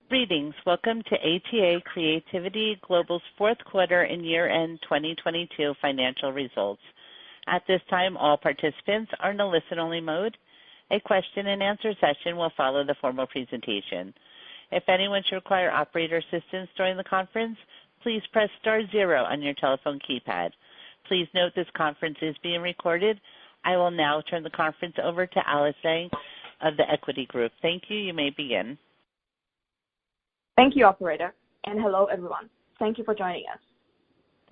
Greetings. Welcome to ATA Creativity Global's fourth quarter and year-end 2022 financial results. At this time, all participants are in a listen-only mode. A question-and-answer session will follow the formal presentation. If anyone should require operator assistance during the conference, please press star 0 on your telephone keypad. Please note this conference is being recorded. I will now turn the conference over to Alice Zhang of the Equity Group. Thank you. You may begin. Thank you, operator, and hello, everyone. Thank you for joining us.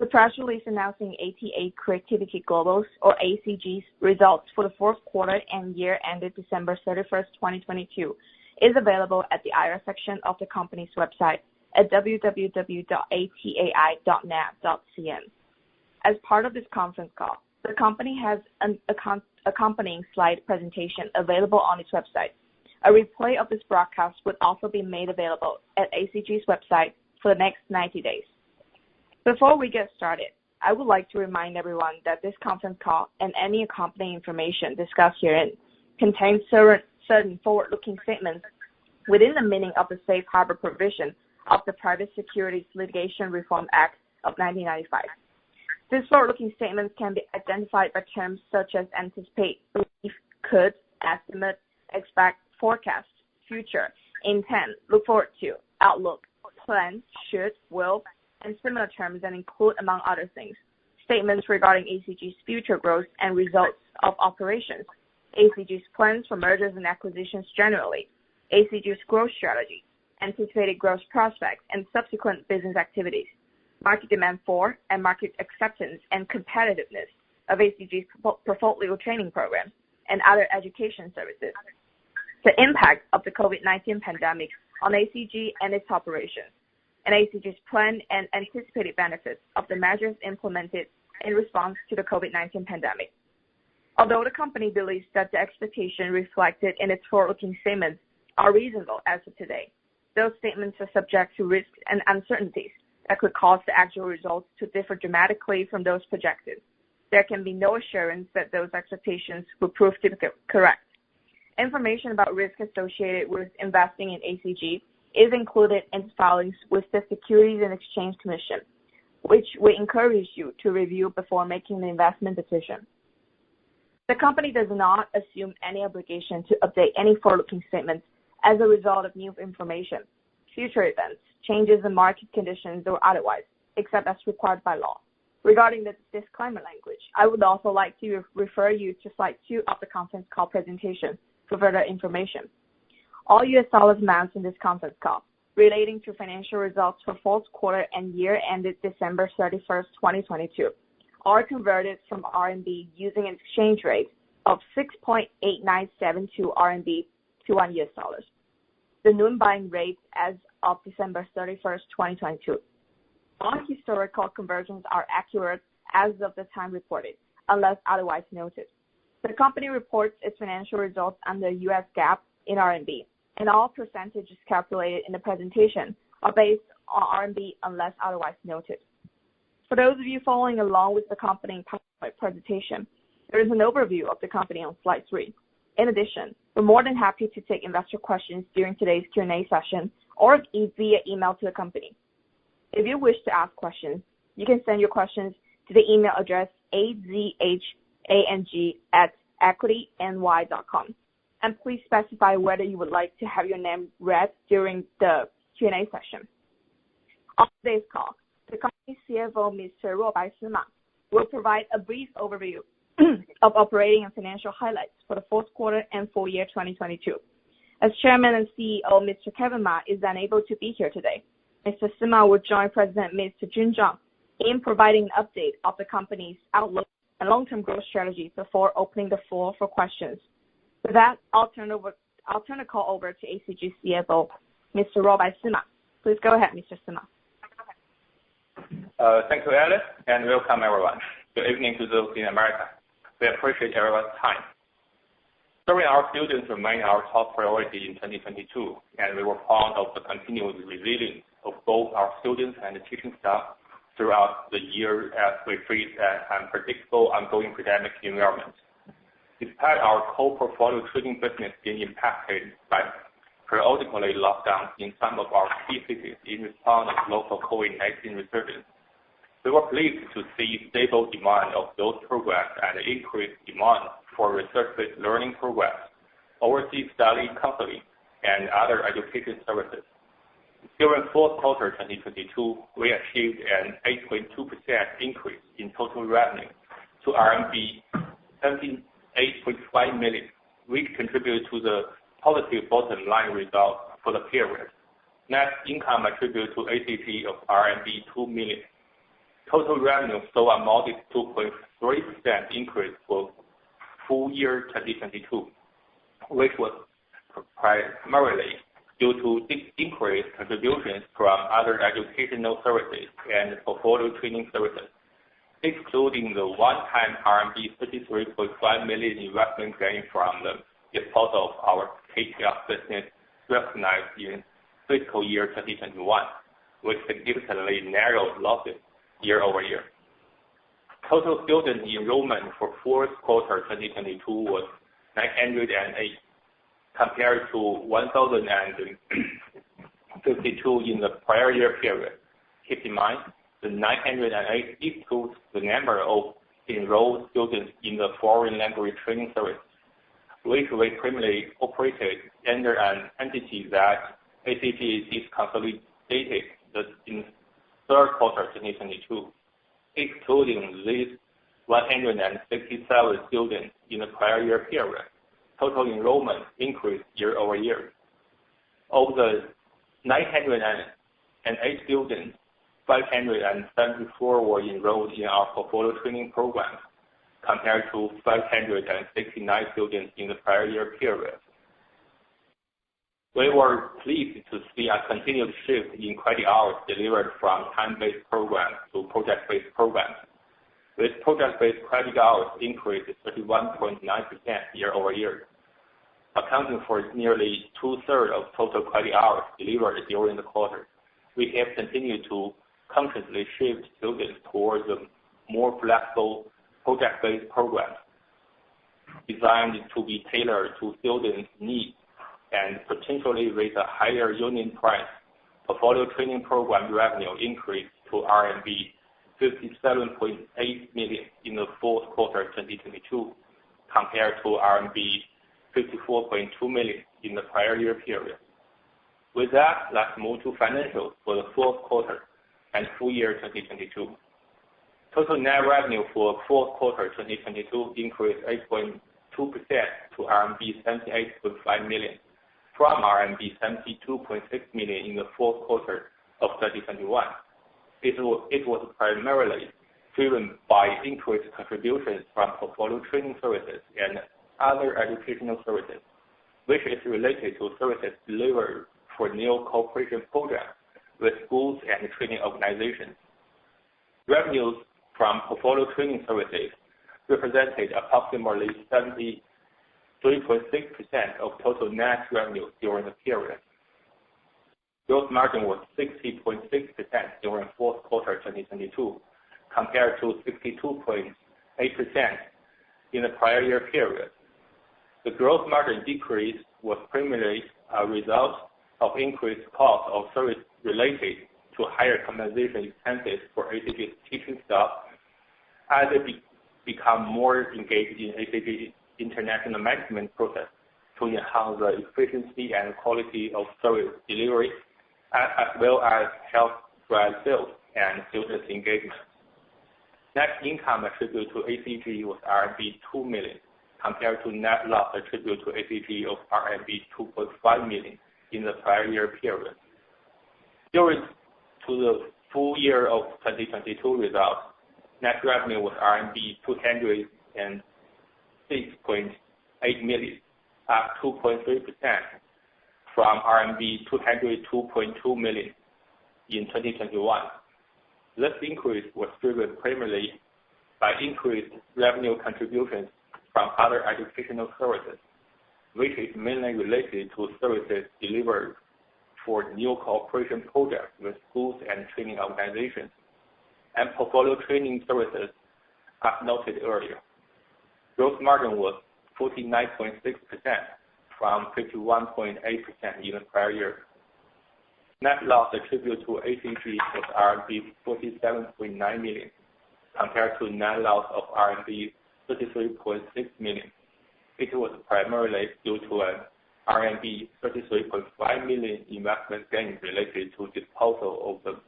The press release announcing ATA Creativity Global's, or AACG's, results for the fourth quarter and year ended December 31st, 2022 is available at the IR section of the company's website at www.atai.net.cn. As part of this conference call, the company has an accompanying slide presentation available on its website. A replay of this broadcast would also be made available at AACG's website for the next 90 days. Before we get started, I would like to remind everyone that this conference call and any accompanying information discussed herein contains certain forward-looking statements within the meaning of the Safe Harbor provision of the Private Securities Litigation Reform Act of 1995. These forward-looking statements can be identified by terms such as anticipate, believe, could, estimate, expect, forecast, future, intend, look forward to, outlook, plan, should, will, and similar terms that include, among other things, statements regarding AACG's future growth and results of operations, AACG's plans for mergers and acquisitions generally, AACG's growth strategy, anticipated growth prospects and subsequent business activities, market demand for and market acceptance and competitiveness of AACG's portfolio training programs and other education services, the impact of the COVID-19 pandemic on AACG and its operations, and AACG's plan and anticipated benefits of the measures implemented in response to the COVID-19 pandemic. Although the company believes that the expectations reflected in its forward-looking statements are reasonable as of today, those statements are subject to risks and uncertainties that could cause the actual results to differ dramatically from those projected. There can be no assurance that those expectations will prove to be correct. Information about risks associated with investing in AACG is included in filings with the Securities and Exchange Commission, which we encourage you to review before making the investment decision. The company does not assume any obligation to update any forward-looking statements as a result of new information, future events, changes in market conditions, or otherwise, except as required by law. Regarding the disclaimer language, I would also like to refer you to slide 2 of the conference call presentation for further information. All U.S. dollars amounts in this conference call relating to financial results for fourth quarter and year ended December 31st, 2022 are converted from RMB using an exchange rate of 6.8972 RMB to $1 US. The noon buying rate as of December 31st, 2022. All historical conversions are accurate as of the time reported, unless otherwise noted. The company reports its financial results under U.S. GAAP in RMB, and all percentages calculated in the presentation are based on RMB unless otherwise noted. For those of you following along with the company PowerPoint presentation, there is an overview of the company on slide 3. In addition, we're more than happy to take investor questions during today's Q&A session or via email to the company. If you wish to ask questions, you can send your questions to the email address azhang@equityny.com. And please specify whether you would like to have your name read during the Q&A session. On today's call, the company's CFO, Mr. Ruobai Sima, will provide a brief overview of operating and financial highlights for the fourth quarter and full year 2022. As Chairman and CEO, Mr. Kevin Ma is unable to be here today. Mr. Sima will join President Mr. Jun Zhang in providing an update of the company's outlook and long-term growth strategy before opening the floor for questions. With that, I'll turn the call over to AACG CFO, Mr. Ruobai Sima. Please go ahead, Mr. Sima. Thank you, Alice, and welcome everyone. Good evening to those in America. We appreciate everyone's time. Serving our students remained our top priority in 2022, and we were proud of the continued resilience of both our students and the teaching staff throughout the year as we face an unpredictable ongoing pandemic environment. Despite our core portfolio training business being impacted by periodically lockdowns in some of our key cities in response to local COVID-19 resurgence. We were pleased to see stable demand of those programs and increased demand for research-based learning programs, overseas study counseling, and other education services. During fourth quarter 2022, we achieved an 8.2% increase in total revenue to RMB 78.5 million, which contributed to the positive bottom line result for the period. Net income attributed to AACG of RMB 2 million. Total revenue saw a modest 2.3% increase for full year 2022, which was primarily due to increased contributions from other educational services and portfolio training services, excluding the one-time RMB 33.5 million investment gain from the disposal of our KTF business recognized in fiscal year 2021, which significantly narrowed losses year-over-year. Total student enrollment for fourth quarter 2022 was 908, compared to 1,052 in the prior year period. Keep in mind, the 908 equals the number of enrolled students in the foreign language training service, which we primarily operated under an entity that AACG is consolidated in third quarter 2022. Excluding these 167 students in the prior year period, total enrollment increased year-over-year. Of the 908 students, 574 were enrolled in our portfolio training programs, compared to 569 students in the prior year period. We were pleased to see a continued shift in credit hours delivered from time-based programs to project-based programs, with project-based credit hours increased 31.9% year-over-year, accounting for nearly 2/3 of total credit hours delivered during the quarter. We have continued to consciously shift students towards a more flexible project-based programs designed to be tailored to students' needs and potentially with a higher unit price. Portfolio training program revenue increased to RMB 57.8 million in the fourth quarter 2022, compared to RMB 54.2 million in the prior year period. With that, let's move to financials for the fourth quarter and full year 2022. Total net revenue for fourth quarter 2022 increased 8.2% to RMB 78.5 million, from RMB 72.6 million in the fourth quarter of 2021. It was primarily driven by increased contributions from portfolio training services and other educational services, which is related to services delivered for new cooperation programs with schools and training organizations. Revenues from portfolio training services represented approximately 73.6% of total net revenue during the period. Gross margin was 60.6% during fourth quarter 2022, compared to 62.8% in the prior year period. The gross margin decrease was primarily a result of increased cost of service related to higher compensation expenses for AACG's teaching staff as they become more engaged in AACG international management process to enhance the efficiency and quality of service delivery, as well as help drive sales and student engagement. Net income attributed to AACG was RMB 2 million, compared to net loss attributed to AACG of RMB 2.5 million in the prior year period. During the full year of 2022 results, net revenue was RMB 206.8 million, up 2.3% from RMB 202.2 million in 2021. This increase was driven primarily by increased revenue contributions from other educational services, which is mainly related to services delivered for new cooperation projects with schools and training organizations, and portfolio training services, as noted earlier. Gross margin was 49.6%, from 51.8% in the prior year. Net loss attributed to AACG was RMB 47.9 million, compared to net loss of RMB 33.6 million. It was primarily due to an RMB 33.5 million investment gain related to disposal of the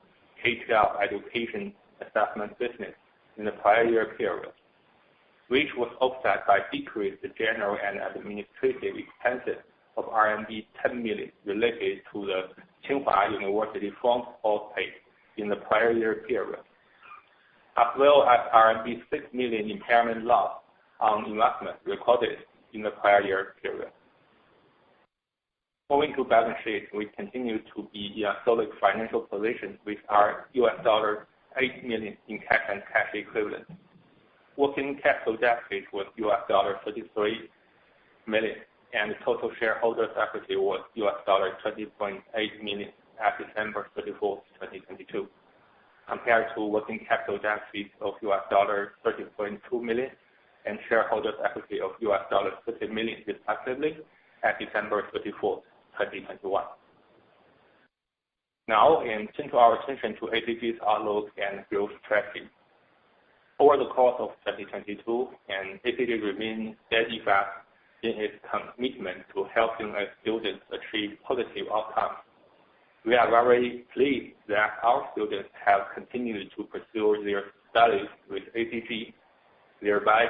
K-12 education assessment business in the prior year period, which was offset by decreased general and administrative expenses of RMB 10 million related to the Tsinghua University fund cost paid in the prior year period, as well as RMB 6 million impairment loss on investment recorded in the prior year period. Moving to balance sheet, we continue to be in a solid financial position with our $8 million in cash and cash equivalents. Working capital deficit was $33 million, and total shareholders' equity was $20.8 million at December 31st, 2022, compared to working capital deficit of $30.2 million and shareholders' equity of $50 million respectively at December 31st, 2021. Now, turn to our attention to AACG's outlook and growth strategy. Over the course of 2022, AACG remains steadfast in its commitment to helping its students achieve positive outcomes. We are very pleased that our students have continued to pursue their studies with AACG, thereby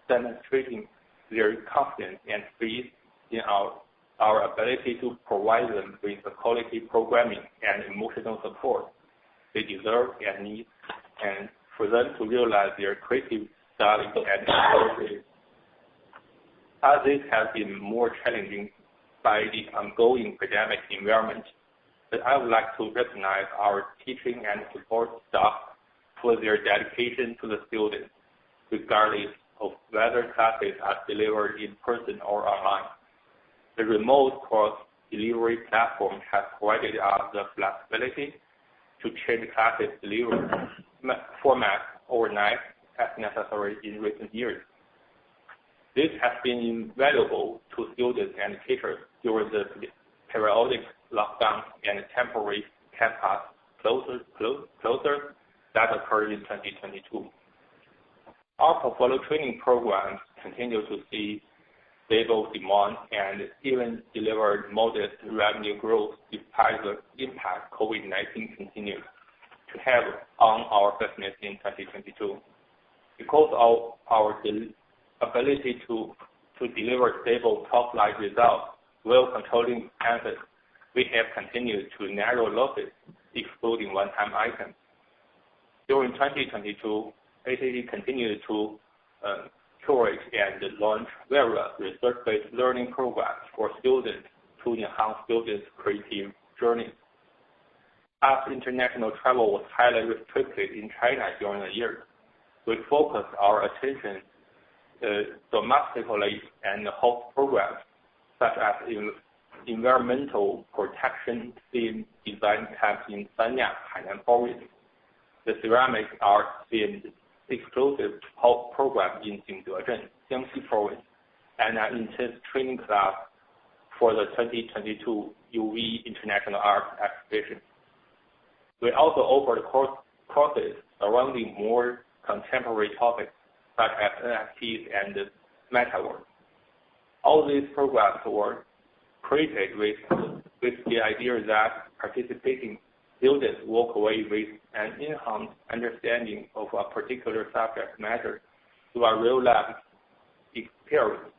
demonstrating their confidence and faith in our ability to provide them with the quality programming and emotional support they deserve and need, and for them to realize their creative study and abilities. As this has been more challenging by the ongoing pandemic environment, but I would like to recognize our teaching and support staff for their dedication to the students, regardless of whether classes are delivered in person or online. The remote course delivery platform has provided us the flexibility to change classes delivery format overnight as necessary in recent years. This has been invaluable to students and teachers during the periodic lockdown and temporary campus closures that occurred in 2022. Our portfolio training programs continue to see stable demand and even delivered modest revenue growth despite the impact COVID-19 continues to have on our business in 2022. Because of our ability to deliver stable top-line results while controlling expenses, we have continued to narrow losses, excluding one-time items. During 2022, AACG continued to curate and launch various research-based learning programs for students to enhance students' creative journeys. As international travel was highly restricted in China during the year, we focused our attention domestically and host programs such as environmental protection themed design camps in Sanya, Hainan Province, the ceramic art themed exclusive program in Jingdezhen, Jiangxi Province, and an intense training class for the 2022 UV International Art Exhibition. We also offered courses surrounding more contemporary topics such as NFTs and metaverse. All these programs were created with the idea that participating students walk away with an enhanced understanding of a particular subject matter through a real-life experience.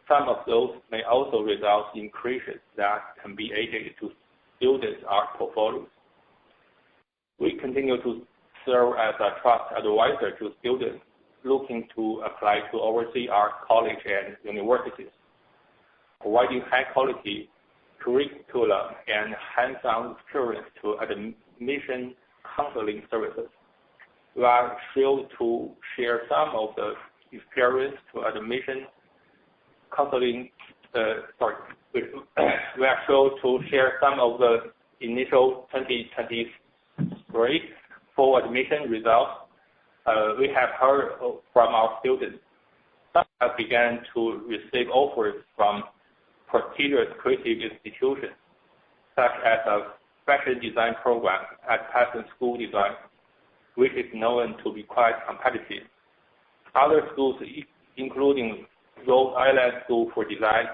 Some of those may also result in creations that can be added to students' art portfolios. We continue to serve as a trust advisor to students looking to apply to overseas art colleges and universities, providing high-quality curriculum and hands-on experience to admission counseling services. We are thrilled to share some of the experience to admission counseling. We are thrilled to share some of the initial 2023 full admission results we have heard from our students. Some have begun to receive offers from prestigious creative institutions, such as a fashion design program at Parsons School of Design, which is known to be quite competitive. Other schools, including Rhode Island School for Design,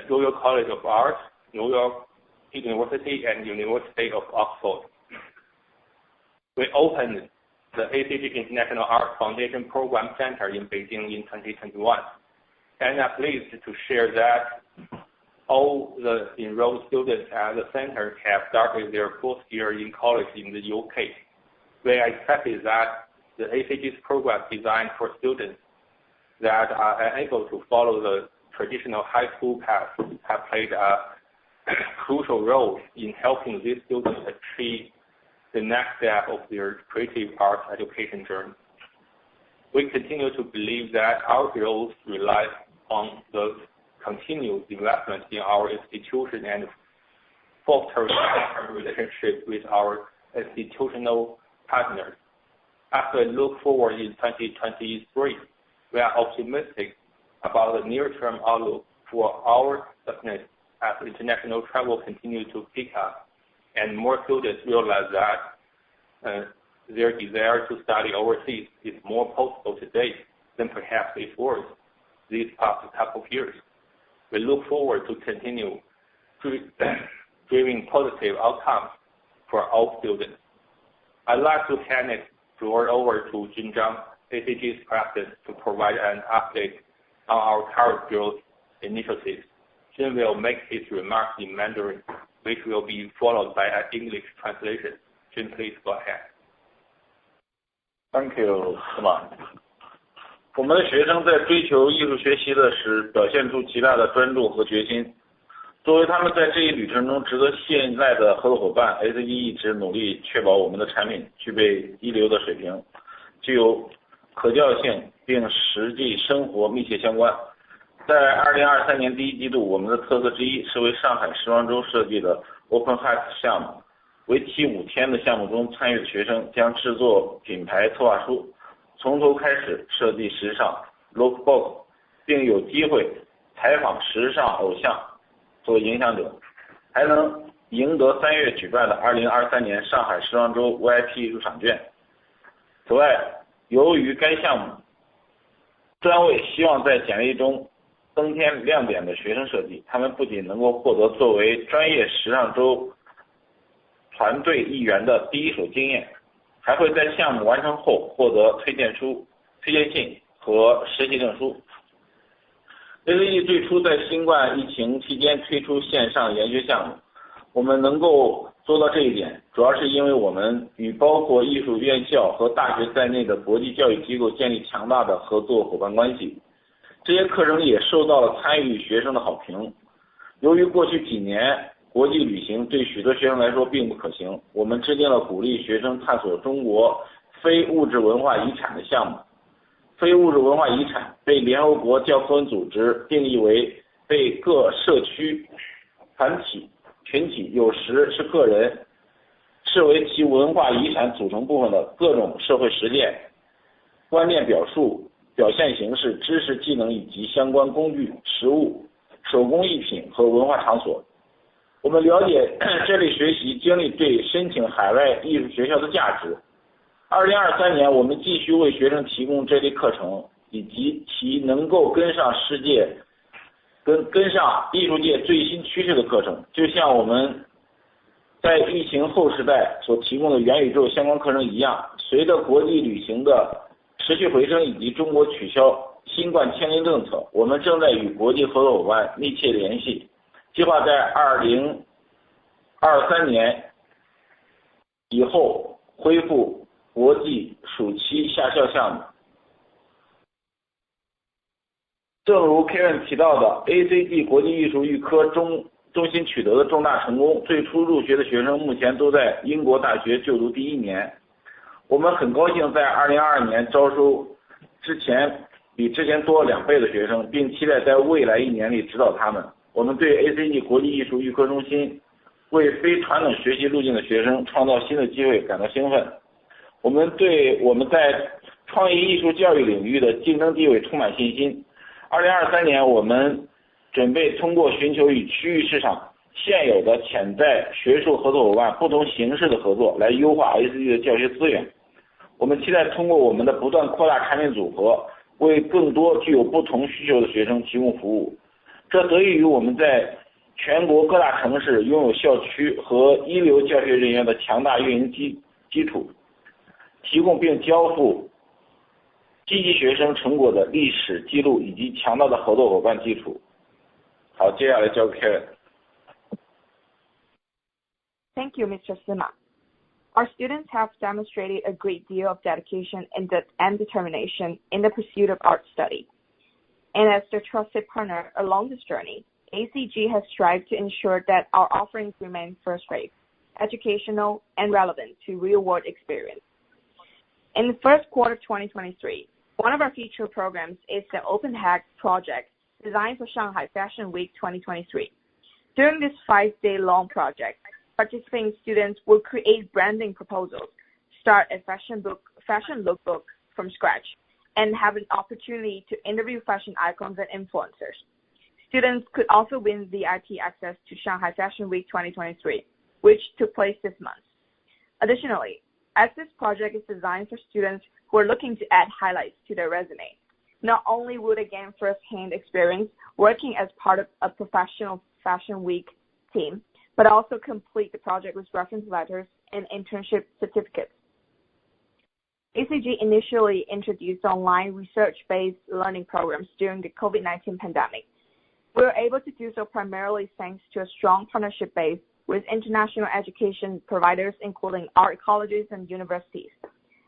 Royal College of Arts, New York University, and University of Oxford. We opened the AACG International Arts Foundation Program Center in Beijing in 2021, and I'm pleased to share that all the enrolled students at the center have started their fourth year in college in the UK. We expected that the AACG's program designed for students that are unable to follow the traditional high school path have played a crucial role in helping these students achieve the next step of their creative arts education journey. We continue to believe that our growth relies on the continued investment in our institution and fostering a relationship with our institutional partners. As we look forward in 2023, we are optimistic about the near-term outlook for our business as international travel continues to pick up and more students realize that their desire to study overseas is more possible today than perhaps it was these past couple of years. We look forward to continue driving positive outcomes for all students. I'd like to hand it over to Jun Zhang, AACG's president, to provide an update on our current growth initiatives. Jun will make his remarks in Mandarin, which will be followed by an English translation. Jun, please go ahead. Thank you, Simon. 我们的学生在追求艺术学习的时表现出极大的专注和决心。作为他们在这一旅程中值得信赖的合作伙伴 ，AACG 一直努力确保我们的产品具备一流的水平，具有可教性，并实际生活密切相关。在2023年第一季度，我们的特色之一是为上海时装周设计的 Open Hat 项目。为期5天的项目中，参与的学生将制作品牌策划书，从头开始设计时尚 lookbook， 并有机会采访时尚偶像做影响者，还能赢得3月举办的2023年上海时装周 VIP 入场券。此外，由于该项目专为希望在简历中增添亮点的学生设计，他们不仅能够获得作为专业时尚周团队一员的第一手经验，还会在项目完成后获得推荐信和实习证书。AACG 最初在新冠疫情期间推出线上研学项目，我们能够做到这一点，主要是因为我们与包括艺术院校和大学在内的国际教育机构建立强大的合作伙伴关系。这些课程也受到了参与学生的好评。由于过去几年国际旅行对许多学生来说并不可行，我们制定了鼓励学生探索中国非物质文化遗产的项目。非物质文化遗产被联合国教科文组织定义为被各社区、团体、群体，有时是个人，视为其文化遗产组成部分的各种社会实践、观念表述、表现形式、知识技能以及相关工具、实物、手工艺品和文化场所。我们了解这类学习经历对申请海外艺术学校的价值。2023年，我们继续为学生提供这类课程，以及其能够跟上艺术界最新趋势的课程。就像我们在疫情后时代所提供的元宇宙相关课程一样，随着国际旅行的持续回升以及中国取消新冠签证政策，我们正在与国际合作伙伴密切联系，计划在2023年以后恢复国际暑期夏校项目。正如 Kevin 提到的， AACG 国际艺术预科中心取得的重大成功，最初入学的学生目前都在英国大学就读第一年。我们很高兴在2022年招收比之前多了2倍的学生，并期待在未来1年里指导他们。我们对 AACG 国际艺术预科中心为非传统学习路径的学生创造新的机会感到兴奋。我们对我们在创意艺术教育领域的竞争地位充满信心。2023年，我们准备通过寻求与区域市场现有的潜在学术合作伙伴不同形式的合作，来优化 AACG 的教学资源。我们期待通过我们的不断扩大产品组合，为更多具有不同需求的学生提供服务。这得益于我们在全国各大城市拥有校区和一流教学人员的强大运营基础，提供并交付积极学生成果的历史记录以及强大的合作伙伴基础。好，接下来交给 Kevin。 Thank you, Mr. Sima. Our students have demonstrated a great deal of dedication and determination in the pursuit of art study. And as the trusted partner along this journey, AACG has strived to ensure that our offerings remain first-rate, educational, and relevant to real-world experience. In the first quarter 2023, one of our feature programs is the Open Hack project designed for Shanghai Fashion Week 2023. During this 5-day-long project, participating students will create branding proposals, start a fashion lookbook from scratch, and have an opportunity to interview fashion icons and influencers. Students could also win VIP access to Shanghai Fashion Week 2023, which took place this month. Additionally, as this project is designed for students who are looking to add highlights to their resume, not only will they gain first-hand experience working as part of a professional Fashion Week team, but also complete the project with reference letters and internship certificates. AACG initially introduced online research-based learning programs during the COVID-19 pandemic. We were able to do so primarily thanks to a strong partnership base with international education providers, including art colleges and universities.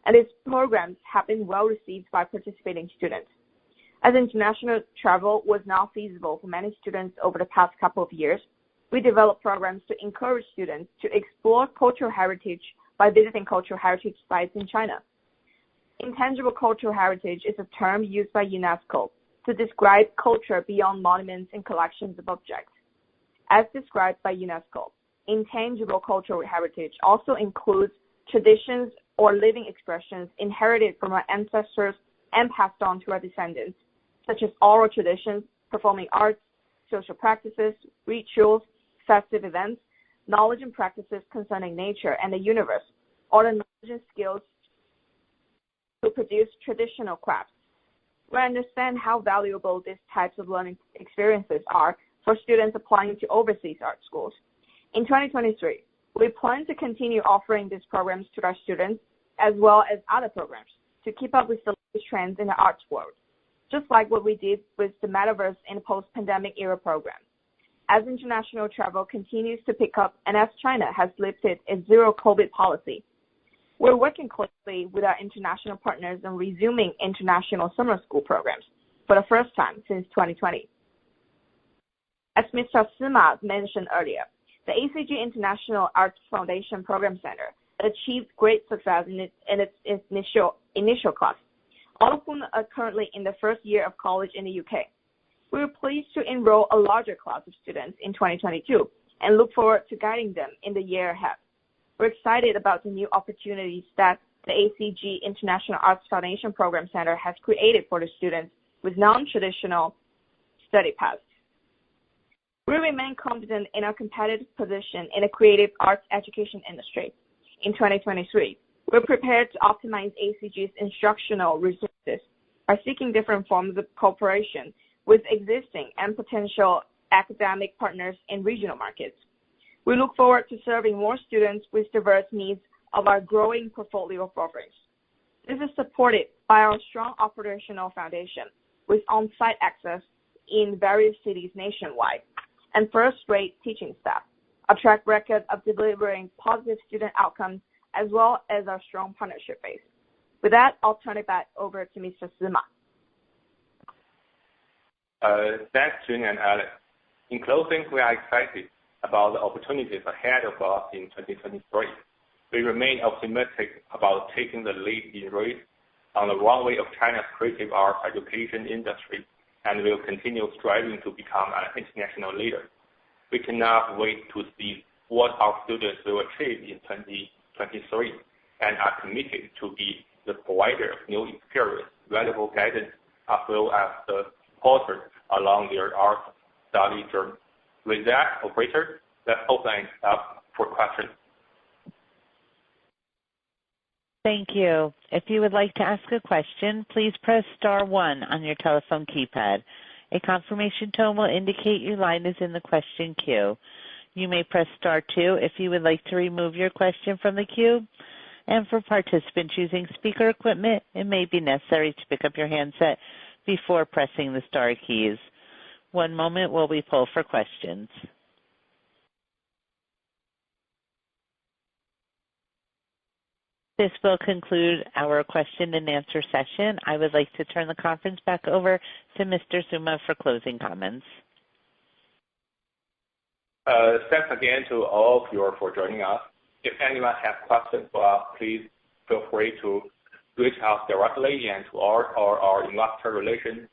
And these programs have been well received by participating students. As international travel was not feasible for many students over the past couple of years, we developed programs to encourage students to explore cultural heritage by visiting cultural heritage sites in China. Intangible cultural heritage is a term used by UNESCO to describe culture beyond monuments and collections of objects. As described by UNESCO, intangible cultural heritage also includes traditions or living expressions inherited from our ancestors and passed on to our descendants, such as oral traditions, performing arts, social practices, rituals, festive events, knowledge and practices concerning nature and the universe, or the knowledge and skills to produce traditional crafts. We understand how valuable these types of learning experiences are for students applying to overseas art schools. In 2023, we plan to continue offering these programs to our students as well as other programs to keep up with the latest trends in the arts world, just like what we did with the Metaverse in the post-pandemic era program. As international travel continues to pick up and as China has lifted its zero-COVID policy, we're working closely with our international partners on resuming international summer school programs for the first time since 2020. As Mr. Sima mentioned earlier, the AACG International Arts Foundation Program Center achieved great success in its initial class, all of whom are currently in the first year of college in the UK. We were pleased to enroll a larger class of students in 2022 and look forward to guiding them in the year ahead. We're excited about the new opportunities that the AACG International Arts Foundation Program Center has created for the students with non-traditional study paths. We remain confident in our competitive position in the creative arts education industry. In 2023, we're prepared to optimize AACG's instructional resources by seeking different forms of cooperation with existing and potential academic partners in regional markets. We look forward to serving more students with diverse needs of our growing portfolio of offerings. This is supported by our strong operational foundation with on-site access in various cities nationwide and first-rate teaching staff, a track record of delivering positive student outcomes, as well as our strong partnership base. With that, I'll turn it back over to Mr. Sima. Thanks, Jun and Alex. In closing, we are excited about the opportunities ahead of us in 2023. We remain optimistic about taking the lead in race on the runway of China's creative arts education industry, and will continue striving to become an international leader. We cannot wait to see what our students will achieve in 2023, and are committed to be the provider of new experience, valuable guidance, as well as the supporters along their art study journey. With that, operator, let's open it up for questions. Thank you. If you would like to ask a question, please press star 1 on your telephone keypad. A confirmation tone will indicate your line is in the question queue. You may press star 2 if you would like to remove your question from the queue. And for participants using speaker equipment, it may be necessary to pick up your handset before pressing the star keys. One moment while we poll for questions. This will conclude our question and answer session. I would like to turn the conference back over to Mr. Zuma for closing comments. Thanks again to all of you for joining us. If anyone has questions for us, please feel free to reach out directly and to our investor relations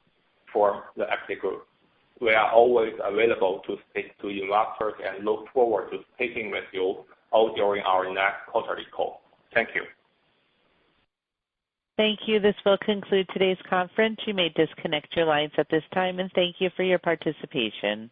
for the AACG Group. We are always available to speak to investors and look forward to speaking with you all during our next quarterly call. Thank you. Thank you. This will conclude today's conference. You may disconnect your lines at this time, and thank you for your participation.